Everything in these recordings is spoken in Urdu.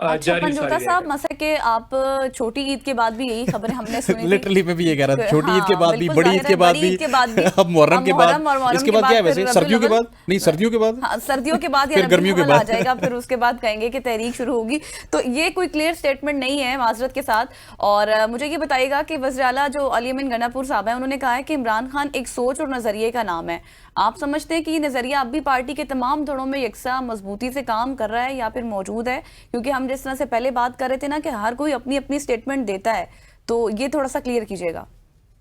اچھا پنجوتا صاحب مسئلہ کہ آپ چھوٹی عید کے بعد بھی یہی خبریں ہم نے سنی لٹرلی میں بھی یہ کہہ رہا تھا، چھوٹی عید کے بعد بھی، بڑی عید کے بعد بھی، اب محرم کے بعد، اس کے بعد کیا ہے ویسے سردیوں کے بعد، نہیں سردیوں کے بعد، سردیوں کے بعد یا گرمیوں کے بعد آ جائے گا، پھر اس کے بعد کہیں گے کہ تحریک شروع ہوگی. تو یہ کوئی کلیئر سٹیٹمنٹ نہیں ہے معذرت کے ساتھ. اور مجھے یہ بتائیے گا کہ وزیر اعلیٰ جو علی امین گنڈا پور صاحب ہیں، انہوں نے کہا ہے کہ عمران خان ایک سوچ اور نظریے کا نام ہے. آپ سمجھتے ہیں کہ یہ نظریہ اب بھی پارٹی کے تمام دھڑوں میں یکساں مضبوطی سے کام کر رہا ہے یا پھر موجود ہے؟ کیونکہ ہم جس طرح سے پہلے بات کر رہے تھے نا کہ ہر کوئی اپنی اپنی سٹیٹمنٹ دیتا ہے، تو یہ تھوڑا سا کلیئر کیجئے گا.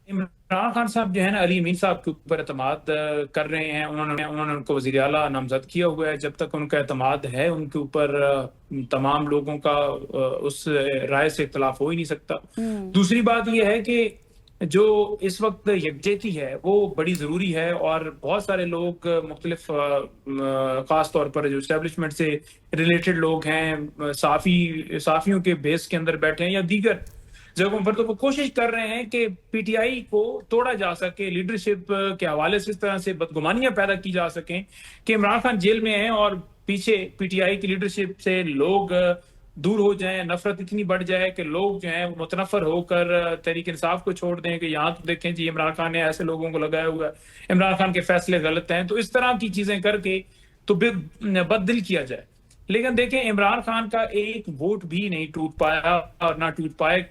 عمران خان صاحب جو ہے نا علی امین صاحب کے اوپر اعتماد کر رہے ہیں. انہوں نے ان کو وزیر اعلیٰ نامزد کیا ہوا ہے. جب تک ان کا اعتماد ہے ان کے اوپر تمام لوگوں کا اس رائے سے اختلاف ہو ہی نہیں سکتا. دوسری بات یہ ہے کہ جو اس وقت یکجہتی ہے وہ بڑی ضروری ہے، اور بہت سارے لوگ مختلف خاص طور پر جو اسٹیبلشمنٹ سے ریلیٹڈ لوگ ہیں، صحافیوں کے بیس کے اندر بیٹھے ہیں یا دیگر جگہوں پر، تو وہ کوشش کر رہے ہیں کہ پی ٹی آئی کو توڑا جا سکے، لیڈرشپ کے حوالے سے اس طرح سے بدگمانیاں پیدا کی جا سکیں کہ عمران خان جیل میں ہیں اور پیچھے پی ٹی آئی کی لیڈرشپ سے لوگ دور ہو جائیں، نفرت اتنی بڑھ جائے کہ لوگ جو ہیں متنفر ہو کر تحریک انصاف کو چھوڑ دیں کہ یہاں تو دیکھیں جی عمران خان نے ایسے لوگوں کو لگایا ہوا ہے، عمران خان کے فیصلے غلط ہیں. تو اس طرح کی چیزیں کر کے تو بد دل کیا جائے. لیکن دیکھیں عمران خان کا ایک ووٹ بھی نہیں ٹوٹ پایا اور نہ ٹوٹ پائے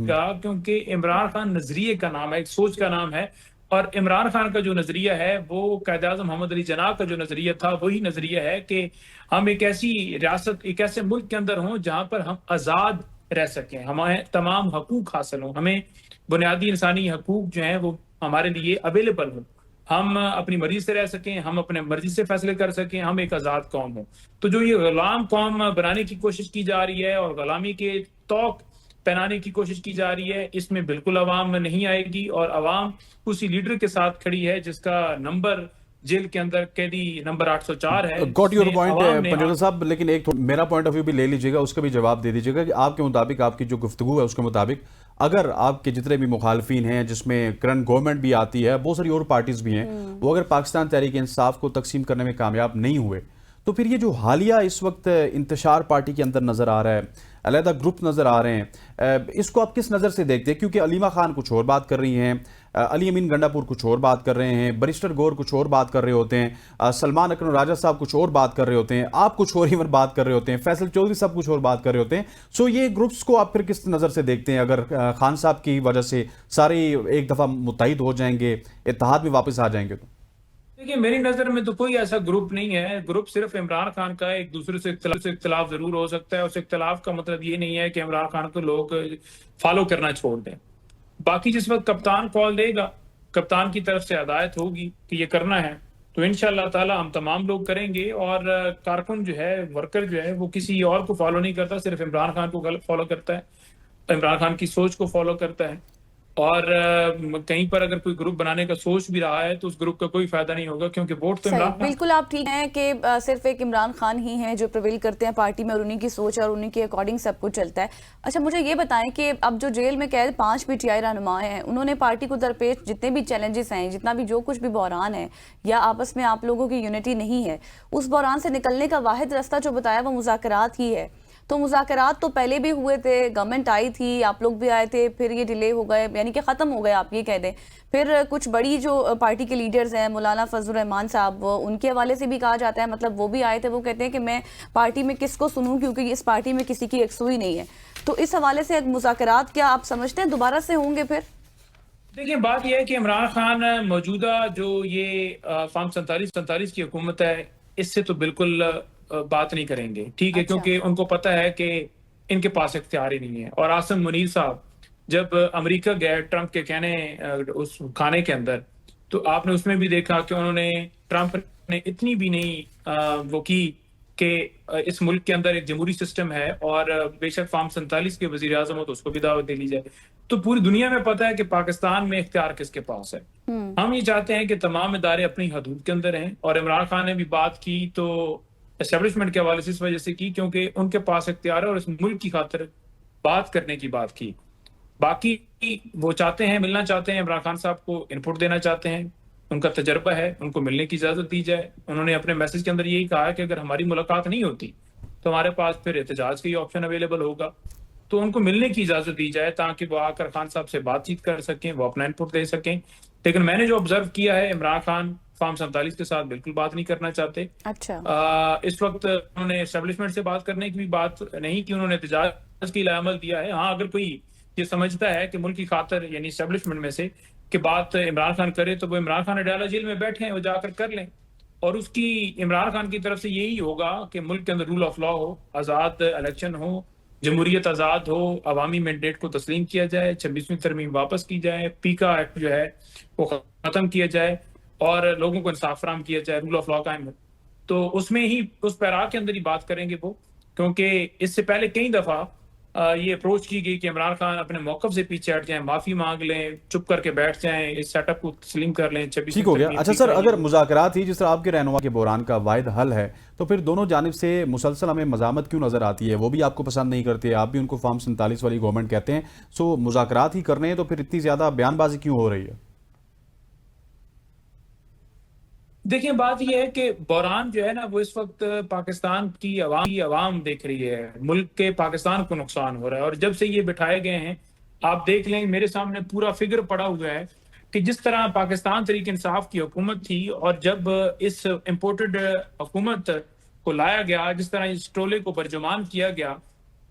گا، کیونکہ عمران خان نظریے کا نام ہے، ایک سوچ کا نام ہے. اور عمران خان کا جو نظریہ ہے وہ قائد اعظم محمد علی جناح کا جو نظریہ تھا وہی نظریہ ہے کہ ہم ایک ایسی ریاست، ایک ایسے ملک کے اندر ہوں جہاں پر ہم آزاد رہ سکیں، ہمیں تمام حقوق حاصل ہوں، ہمیں بنیادی انسانی حقوق جو ہیں وہ ہمارے لیے اویلیبل ہوں، ہم اپنی مرضی سے رہ سکیں، ہم اپنے مرضی سے فیصلے کر سکیں، ہم ایک آزاد قوم ہوں. تو جو یہ غلام قوم بنانے کی کوشش کی جا رہی ہے اور غلامی کے توق پہنانے کی کوشش کی جا رہی ہے، اس میں بالکل عوام نہیں آئے گی. اور عوام اسی لیڈر کے ساتھ کھڑی ہے جس کا نمبر جیل کے اندر قیدی نمبر 804 ہے. گوٹ یور پوائنٹ پنجوتا صاحب، لیکن ایک میرا پوائنٹ آف ویو بھی لے لیجیے گا، اس کا بھی جواب دے دیجیے گا کہ آپ کے مطابق، آپ کی جو گفتگو ہے اس کے مطابق، اگر آپ کے جتنے بھی مخالفین ہیں جس میں کرنٹ گورنمنٹ بھی آتی ہے، بہت ساری اور پارٹیز بھی ہیں، وہ اگر پاکستان تحریک انصاف کو تقسیم کرنے میں کامیاب نہیں ہوئے، تو پھر یہ جو حالیہ اس وقت انتشار پارٹی کے اندر نظر آ رہا ہے، علیحدہ گروپ نظر آ رہے ہیں، اس کو آپ کس نظر سے دیکھتے ہیں؟ کیونکہ علیمہ خان کچھ اور بات کر رہی ہیں، علی امین گنڈا پور کچھ اور بات کر رہے ہیں، بیرسٹر گور کچھ اور بات کر رہے ہوتے ہیں، سلمان اکرم راجہ صاحب کچھ اور بات کر رہے ہوتے ہیں، آپ کچھ اور ایون بات کر رہے ہوتے ہیں، فیصل چودھری صاحب کچھ اور بات کر رہے ہوتے ہیں. سو یہ گروپس کو آپ پھر کس نظر سے دیکھتے ہیں؟ اگر خان صاحب کی وجہ سے سارے ایک دفعہ متحد ہو جائیں گے، اتحاد میں واپس آ جائیں گے، تو دیکھیں میری نظر میں تو کوئی ایسا گروپ نہیں ہے. گروپ صرف عمران خان کا ایک دوسرے سے اختلاف ضرور ہو سکتا ہے. اس اختلاف کا مطلب یہ نہیں ہے کہ عمران خان کو لوگ فالو کرنا چھوڑ دیں. باقی جس وقت کپتان کال دے گا، کپتان کی طرف سے ہدایت ہوگی کہ یہ کرنا ہے، تو انشاءاللہ تعالی ہم تمام لوگ کریں گے. اور کارکن جو ہے، ورکر جو ہے، وہ کسی اور کو فالو نہیں کرتا، صرف عمران خان کو فالو کرتا ہے، عمران خان کی سوچ کو فالو کرتا ہے. اور کہیں پر اگر کوئی گروپ بنانے کا سوچ بھی رہا ہے تو اس گروپ کا کوئی فائدہ نہیں ہوگا، کیونکہ ووٹ تو عمران خان. بالکل آپ ٹھیک ہیں کہ صرف ایک عمران خان ہی ہیں جو پریویل کرتے ہیں پارٹی میں، اور انہی کی سوچ اور انہی کے اکارڈنگ سب کچھ چلتا ہے. اچھا مجھے یہ بتائیں کہ اب جو جیل میں قید 5 پی ٹی آئی رہنما ہیں، انہوں نے پارٹی کو درپیش جتنے بھی چیلنجز ہیں، جتنا بھی جو کچھ بھی بحران ہے یا آپس میں آپ لوگوں کی یونٹی نہیں ہے، اس بحران سے نکلنے کا واحد راستہ جو بتایا وہ مذاکرات ہی ہے. تو مذاکرات تو پہلے بھی ہوئے تھے، گورنمنٹ آئی تھی، آپ لوگ بھی آئے تھے، پھر یہ ڈیلے ہو گئے، یعنی کہ ختم ہو گئے آپ یہ کہہ دیں. پھر کچھ بڑی جو پارٹی کے لیڈرز ہیں، مولانا فضل الرحمان صاحب، ان کے حوالے سے بھی کہا جاتا ہے، مطلب وہ بھی آئے تھے، وہ کہتے ہیں کہ میں پارٹی میں کس کو سنوں کیونکہ اس پارٹی میں کسی کی یکسوئی نہیں ہے. تو اس حوالے سے مذاکرات کیا آپ سمجھتے ہیں دوبارہ سے ہوں گے پھر؟ دیکھیں بات یہ ہے کہ عمران خان موجودہ جو یہ فارم 47 کی حکومت ہے، اس سے تو بالکل بات نہیں کریں گے، ٹھیک ہے، کیونکہ ان کو پتہ ہے کہ ان کے پاس اختیار ہی نہیں ہے. اور عاصم منیر صاحب جب امریکہ گئے ٹرمپ کے کہنے اس کھانے کے اندر، تو آپ نے اس میں بھی دیکھا کہ انہوں نے، ٹرمپ نے اتنی بھی نہیں وہ کی کہ اس ملک کے اندر ایک جمہوری سسٹم ہے اور بے شک فارم 47 کے وزیر اعظم ہو تو اس کو بھی دعوت دے لی جائے. تو پوری دنیا میں پتہ ہے کہ پاکستان میں اختیار کس کے پاس ہے. ہم یہ چاہتے ہیں کہ تمام ادارے اپنی حدود کے اندر ہیں. اور عمران خان نے بھی بات کی تو اسٹیبلشمنٹ کے حوالے سے اس وجہ سے کی کیونکہ ان کے پاس اختیار ہے اور اس ملک کی خاطر بات کرنے کی بات کی. باقی وہ چاہتے ہیں، ملنا چاہتے ہیں، عمران خان صاحب کو انپٹ دینا چاہتے ہیں، ان کا تجربہ ہے، ان کو ملنے کی اجازت دی جائے. انہوں نے اپنے میسج کے اندر یہی کہا ہے کہ اگر ہماری ملاقات نہیں ہوتی تو ہمارے پاس پھر احتجاج کا ہی آپشن اویلیبل ہوگا. تو ان کو ملنے کی اجازت دی جائے تاکہ وہ آ کر خان صاحب سے بات چیت کر سکیں, وہ اپنا انپٹ دے سکیں. لیکن میں نے جو آبزرو کیا ہے, عمران خان فارم 47 کے ساتھ بالکل بات نہیں کرنا چاہتے. اچھا, اس وقت انہوں نے اسٹیبلشمنٹ سے بات کرنے کی بھی بات نہیں کی, انہوں نے احتجاج کی عمل دیا ہے. ہاں, اگر کوئی یہ سمجھتا ہے کہ ملک کی خاطر یعنی اسٹیبلشمنٹ میں سے کہ بات عمران خان کرے, تو وہ عمران خان اڈیالہ جیل میں بیٹھے ہیں, وہ جا کر لیں. اور اس کی عمران خان کی طرف سے یہی ہوگا کہ ملک کے اندر رول آف لا ہو, آزاد الیکشن ہو, جمہوریت آزاد ہو, عوامی مینڈیٹ کو تسلیم کیا جائے, 26ویں ترمیم واپس کی جائے, پیکا ایکٹ جو ہے وہ ختم کیا جائے اور لوگوں کو انصاف فراہم کیا جائے, رول آف لا قائم ہو. تو اس میں ہی, اس پیراگ کے اندر ہی بات کریں گے وہ, کیونکہ اس سے پہلے کئی دفعہ یہ اپروچ کی گئی کہ عمران خان اپنے موقف سے پیچھے ہٹ جائیں, معافی مانگ لیں, چپ کر کے بیٹھ جائیں, اس سیٹ اپ کو تسلیم کر لیں. ٹھیک ہو گیا. اچھا سر, اگر مذاکرات ہی جس طرح آپ کے رہنما کے بحران کا واحد حل ہے, تو پھر دونوں جانب سے مسلسل ہمیں مزاحمت کیوں نظر آتی ہے؟ وہ بھی آپ کو پسند نہیں کرتے, آپ بھی ان کو فارم 47 والی گورنمنٹ کہتے ہیں. سو مذاکرات ہی کرنے ہیں تو پھر اتنی زیادہ بیان بازی کیوں ہو رہی ہے؟ دیکھیں, بات یہ ہے کہ بحران جو ہے نا وہ اس وقت پاکستان کی عوام دیکھ رہی ہے, ملک کے پاکستان کو نقصان ہو رہا ہے. اور جب سے یہ بٹھائے گئے ہیں, آپ دیکھ لیں, میرے سامنے پورا فگر پڑا ہوا ہے کہ جس طرح پاکستان تحریک انصاف کی حکومت تھی, اور جب اس امپورٹڈ حکومت کو لایا گیا, جس طرح اس ٹولے کو برجمان کیا گیا,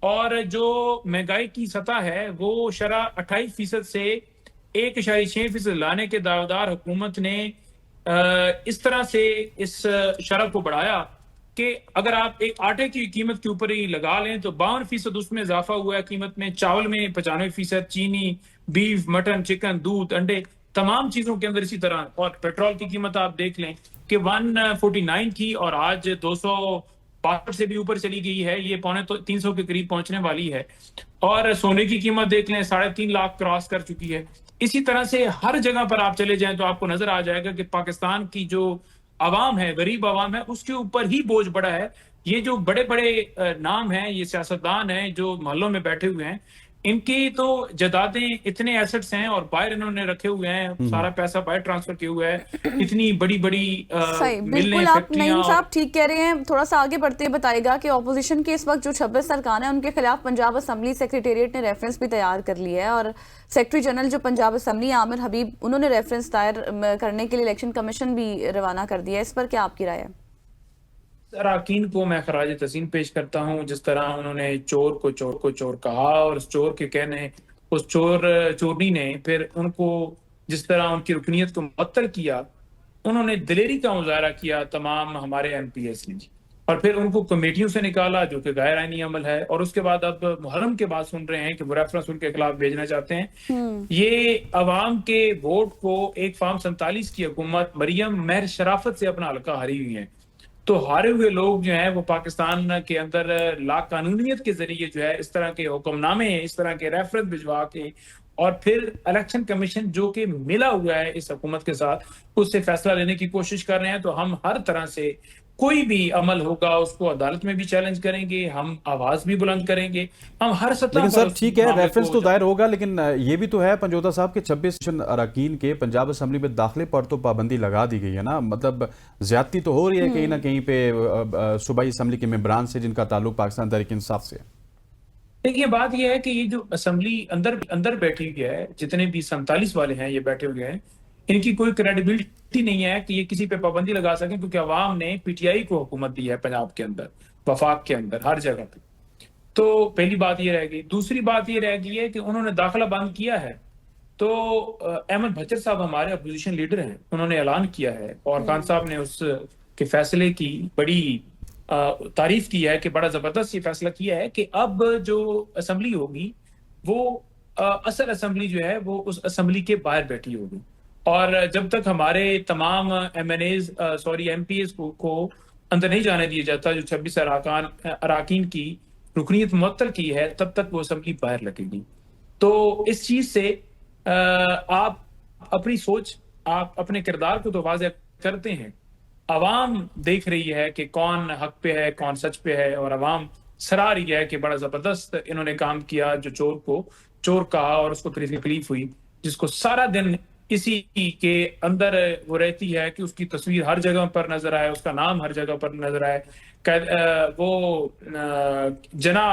اور جو مہنگائی کی سطح ہے وہ شرح 28% سے 1.6% لانے کے دعویدار حکومت نے اس طرح سے اس شرح کو بڑھایا کہ اگر آپ ایک آٹے کی قیمت کے اوپر ہی لگا لیں تو 52% اس میں اضافہ ہوا ہے قیمت میں, چاول میں 95%, چینی, بیف, مٹن, چکن, دودھ, انڈے, تمام چیزوں کے اندر اسی طرح. اور پیٹرول کی قیمت آپ دیکھ لیں کہ 149 تھی اور آج 262 سے بھی اوپر چلی گئی ہے, یہ 300 کے قریب پہنچنے والی ہے. اور سونے کی قیمت دیکھ لیں, 3.5 لاکھ کراس کر چکی ہے. اسی طرح سے ہر جگہ پر آپ چلے جائیں تو آپ کو نظر آ جائے گا کہ پاکستان کی جو عوام ہے, غریب عوام ہے, اس کے اوپر ہی بوجھ بڑا ہے. یہ جو بڑے بڑے نام ہیں, یہ سیاستدان ہیں جو محلوں میں بیٹھے ہوئے ہیں, ان کی تو جائیدادیں, اتنے ایسٹس ہیں اور باہر انہوں نے رکھے ہوئے ہیں, سارا پیسہ باہر ٹرانسفر کیا ہوا ہے, اتنی بڑی بڑی بالکل آپ نعیم صاحب ٹھیک کہہ رہے ہیں. تھوڑا سا آگے بڑھتے بتائے گا کہ اپوزیشن کے اس وقت جو 26 ارکان ہیں ان کے خلاف پنجاب اسمبلی سیکریٹریٹ نے ریفرنس بھی تیار کر لیا ہے, اور سیکرٹری جنرل جو پنجاب اسمبلی عامر حبیب, انہوں نے ریفرنس دائر کرنے کے لیے الیکشن کمیشن بھی روانہ کر دیا ہے. اس پر کیا آپ کی رائے ہے؟ اراکین کو میں خراج تحسین پیش کرتا ہوں, جس طرح انہوں نے چور کو چور کہا, اور اس چور کے کہنے اس چورنی نے پھر ان کو جس طرح ان کی رکنیت کو معطل کیا, انہوں نے دلیری کا مظاہرہ کیا تمام ہمارے ایم پی ایس نے, اور پھر ان کو کمیٹیوں سے نکالا جو کہ غیر آئینی عمل ہے. اور اس کے بعد اب محرم کے بعد سن رہے ہیں کہ وہ ریفرنس ان کے خلاف بھیجنا چاہتے ہیں. یہ عوام کے ووٹ کو ایک فارم 47 کی حکومت مریم مہر شرافت سے اپنا حلقہ ہاری ہوئی ہیں. تو ہارے ہوئے لوگ جو ہیں وہ پاکستان کے اندر لا قانونیت کے ذریعے جو ہے اس طرح کے حکم نامے, اس طرح کے ریفرنس بھجوا کے, اور پھر الیکشن کمیشن جو کہ ملا ہوا ہے اس حکومت کے ساتھ, اس سے فیصلہ لینے کی کوشش کر رہے ہیں. تو ہم ہر طرح سے کوئی بھی عمل ہوگا اس کو عدالت میں بھی چیلنج کریں گے, ہم آواز بھی بلند کریں گے, ہم ہر سطح پر. لیکن سر ٹھیک ہے, ریفرنس تو دائر ہوگا, لیکن یہ بھی تو ہے پنجوتا صاحب کہ 26 اراکین کے پنجاب اسمبلی میں داخلے پر تو پابندی لگا دی گئی ہے نا. مطلب زیادتی تو ہو رہی ہے کہیں نہ کہیں پہ صوبائی اسمبلی کے ممبران سے جن کا تعلق پاکستان تحریک انصاف سے. دیکھیے, بات یہ ہے کہ یہ جو اسمبلی اندر بیٹھی ہوئی ہے, جتنے بھی 47 والے ہیں یہ بیٹھے ہوئے ہیں, ان کی کوئی کریڈیبلٹی نہیں ہے کہ یہ کسی پہ پابندی لگا سکیں, کیونکہ عوام نے پی ٹی آئی کو حکومت دی ہے پنجاب کے اندر, وفاق کے اندر, ہر جگہ پہ. تو پہلی بات یہ رہ گئی. دوسری بات یہ رہ گئی ہے کہ انہوں نے داخلہ بند کیا ہے. تو احمد بھچر صاحب ہمارے اپوزیشن لیڈر ہیں, انہوں نے اعلان کیا ہے, اور خان صاحب نے اس کے فیصلے کی بڑی تعریف کی ہے کہ بڑا زبردست یہ فیصلہ کیا ہے کہ اب جو اسمبلی ہوگی وہ اصل اسمبلی جو ہے وہ اس اسمبلی کے باہر بیٹھی ہوگی. اور جب تک ہمارے تمام ایم پی ایس کو اندر نہیں جانے دیا جاتا, جو 26 اراکین کی رکنیت معطل کی ہے, تب تک وہ اسمبلی باہر لگے گی. تو اس چیز سے آپ اپنی سوچ, آپ اپنے کردار کو تو واضح کرتے ہیں. عوام دیکھ رہی ہے کہ کون حق پہ ہے, کون سچ پہ ہے, اور عوام سراہ رہی ہے کہ بڑا زبردست انہوں نے کام کیا, جو چور کو چور کہا اور اس کو تکلیف ہوئی, جس کو سارا دن اسی کے اندر وہ رہتی ہے کہ اس کی تصویر ہر جگہ پر نظر آئے, اس کا نام ہر جگہ پر نظر آئے. وہ جنا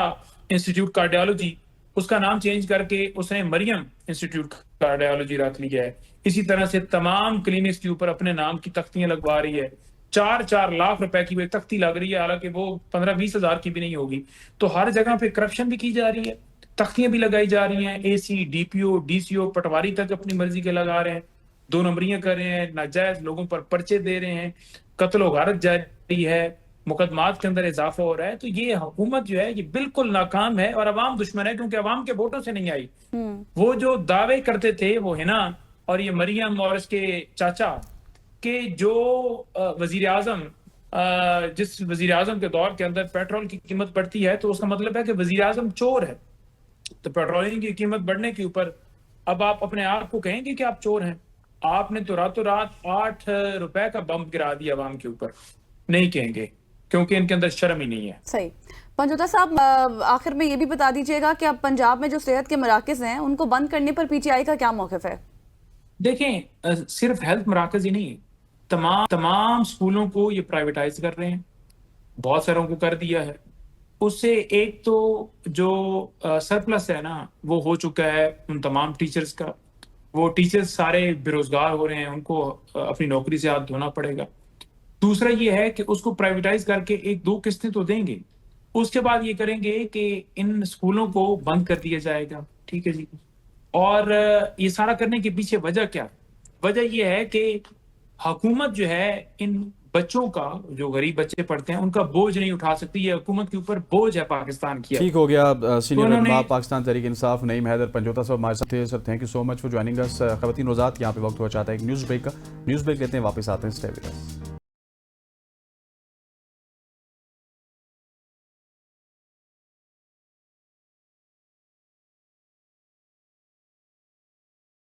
انسٹیٹیوٹ کارڈیالوجی, اس کا نام چینج کر کے اس نے مریم انسٹیٹیوٹ کارڈیالوجی رکھ لیا ہے. اسی طرح سے تمام کلینکس کے اوپر اپنے نام کی تختیاں لگوا رہی ہے. 4 لاکھ روپے کی وہ ایک تختی لگ رہی ہے, حالانکہ وہ 15-20 ہزار کی بھی نہیں ہوگی. تو ہر جگہ پہ کرپشن بھی کی جا رہی ہے, تختیاں بھی لگائی جا رہی ہیں. اے سی, ڈی پی او, ڈی سی او, پٹواری تک اپنی مرضی کے لگا رہے ہیں, 2 نمبریاں کر رہے ہیں, ناجائز لوگوں پر پرچے دے رہے ہیں, قتل و غارت جاری ہے, مقدمات کے اندر اضافہ ہو رہا ہے. تو یہ حکومت جو ہے یہ بالکل ناکام ہے اور عوام دشمن ہے, کیونکہ عوام کے ووٹوں سے نہیں آئی. وہ جو دعوے کرتے تھے وہ ہنا اور یہ مریم اور اس کے چاچا کہ جو وزیر اعظم, جس وزیر اعظم کے دور کے اندر پیٹرول کی قیمت بڑھتی ہے تو اس کا مطلب ہے کہ وزیر اعظم چور ہے. تو پیٹرولین کی قیمت بڑھنے کے اوپر اب آپ اپنے آپ کو کہیں گے کہ آپ چور ہیں؟ آپ نے تو راتوں رات 8 روپے کا بمپ گرا دیا عوام کے اوپر. نہیں کہیں گے کیونکہ ان کے اندر شرم ہی نہیں ہے. صحیح. پنجوتا صاحب, آخر میں یہ بھی بتا دیجئے گا کہ اب پنجاب میں جو صحت کے مراکز ہیں ان کو بند کرنے پر پی ٹی آئی کا کیا موقف ہے؟ دیکھیں, صرف ہیلتھ مراکز ہی نہیں, تمام سکولوں کو یہ پرائیویٹائز کر رہے ہیں, بہت ساروں کو کر دیا ہے. اس سے ایک تو جو سرپلس ہے نا وہ ہو چکا ہے ان تمام ٹیچرز کا. وہ ٹیچرز سارے بے روزگار ہو رہے ہیں, ان کو اپنی نوکری سے ہاتھ دھونا پڑے گا. دوسرا یہ ہے کہ اس کو پرائیویٹائز کر کے 1-2 قسطیں تو دیں گے, اس کے بعد یہ کریں گے کہ ان سکولوں کو بند کر دیا جائے گا. ٹھیک ہے جی. اور یہ سارا کرنے کے پیچھے وجہ کیا؟ وجہ یہ ہے کہ حکومت جو ہے ان بچوں کا, جو غریب بچے پڑھتے ہیں, ان کا بوجھ نہیں اٹھا سکتی. یہ حکومت کے اوپر بوجھ ہے پاکستان کی. ٹھیک ہو گیا. سینئر رہنما پاکستان تحریک انصاف نعیم حیدر پنجوتا صاحب ہمارے ساتھ تھے. Sir thank you so much for joining us. خواتین روزات یہاں پہ وقت ہوا چاہتا ہے ایک نیوز بریک کا. نیوز بریک لیتے ہیں, واپس آتے ہیں. Stay with us.